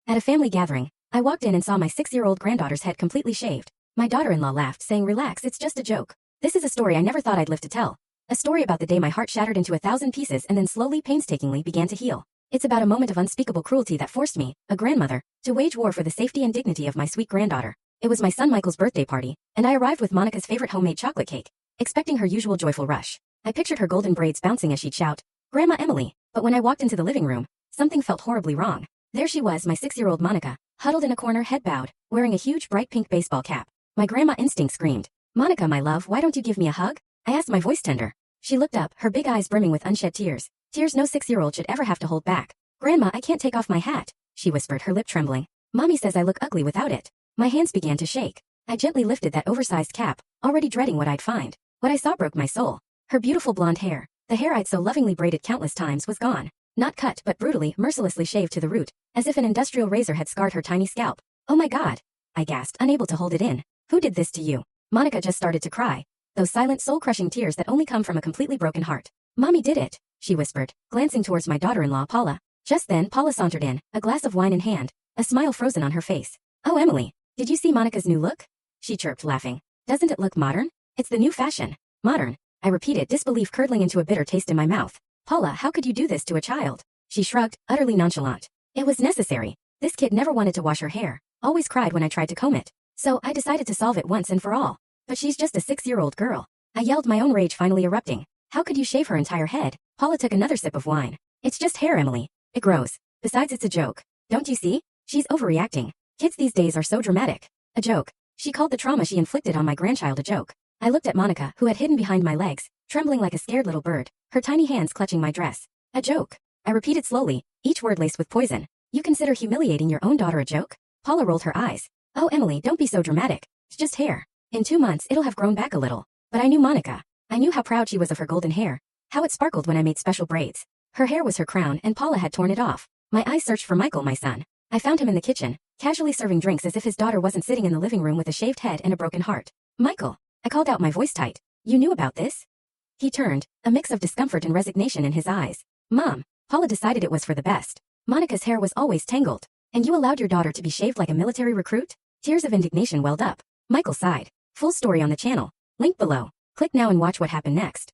At a family gathering, I walked in and saw my 6-year-old granddaughter's head completely shaved. My daughter-in-law laughed, saying, "Relax, it's just a joke." This is a story I never thought I'd live to tell. A story about the day my heart shattered into 1,000 pieces and then slowly, painstakingly began to heal. It's about a moment of unspeakable cruelty that forced me, a grandmother, to wage war for the safety and dignity of my sweet granddaughter. It was my son Michael's birthday party, and I arrived with Monica's favorite homemade chocolate cake, expecting her usual joyful rush. I pictured her golden braids bouncing as she'd shout, "Grandma Emily," but when I walked into the living room, something felt horribly wrong. There she was, my 6-year-old Monica, huddled in a corner, head bowed, wearing a huge bright pink baseball cap. My grandma instinct screamed, "Monica, my love, why don't you give me a hug?" I asked, my voice tender. She looked up, her big eyes brimming with unshed tears. Tears no 6-year-old should ever have to hold back. "Grandma, I can't take off my hat," she whispered, her lip trembling. "Mommy says I look ugly without it." My hands began to shake. I gently lifted that oversized cap, already dreading what I'd find. What I saw broke my soul. Her beautiful blonde hair, the hair I'd so lovingly braided countless times, was gone. Not cut, but brutally, mercilessly shaved to the root, as if an industrial razor had scarred her tiny scalp. "Oh my God," I gasped, unable to hold it in. "Who did this to you?" Monica just started to cry. Those silent, soul-crushing tears that only come from a completely broken heart. "Mommy did it," she whispered, glancing towards my daughter-in-law, Paula. Just then, Paula sauntered in, a glass of wine in hand, a smile frozen on her face. "Oh, Emily, did you see Monica's new look?" she chirped, laughing. "Doesn't it look modern? It's the new fashion." "Modern," I repeated, disbelief curdling into a bitter taste in my mouth. "Paula, how could you do this to a child?" She shrugged, utterly nonchalant. "It was necessary. This kid never wanted to wash her hair, always cried when I tried to comb it. So I decided to solve it once and for all. But she's just a 6-year-old girl." I yelled, my own rage finally erupting. "How could you shave her entire head?" Paula took another sip of wine. "It's just hair, Emily. It grows. Besides, it's a joke. Don't you see? She's overreacting. Kids these days are so dramatic." A joke. She called the trauma she inflicted on my grandchild a joke. I looked at Monica, who had hidden behind my legs, trembling like a scared little bird, her tiny hands clutching my dress. "A joke," I repeated slowly, each word laced with poison. "You consider humiliating your own daughter a joke?" Paula rolled her eyes. "Oh, Emily, don't be so dramatic. It's just hair. In 2 months, it'll have grown back a little." But I knew Monica. I knew how proud she was of her golden hair, how it sparkled when I made special braids. Her hair was her crown, and Paula had torn it off. My eyes searched for Michael, my son. I found him in the kitchen, casually serving drinks as if his daughter wasn't sitting in the living room with a shaved head and a broken heart. "Michael," I called out, my voice tight. "You knew about this?" He turned, a mix of discomfort and resignation in his eyes. "Mom, Paula decided it was for the best. Monica's hair was always tangled, and you allowed your daughter to be shaved like a military recruit?" Tears of indignation welled up. Michael sighed. Full story on the channel. Link below. Click now and watch what happened next.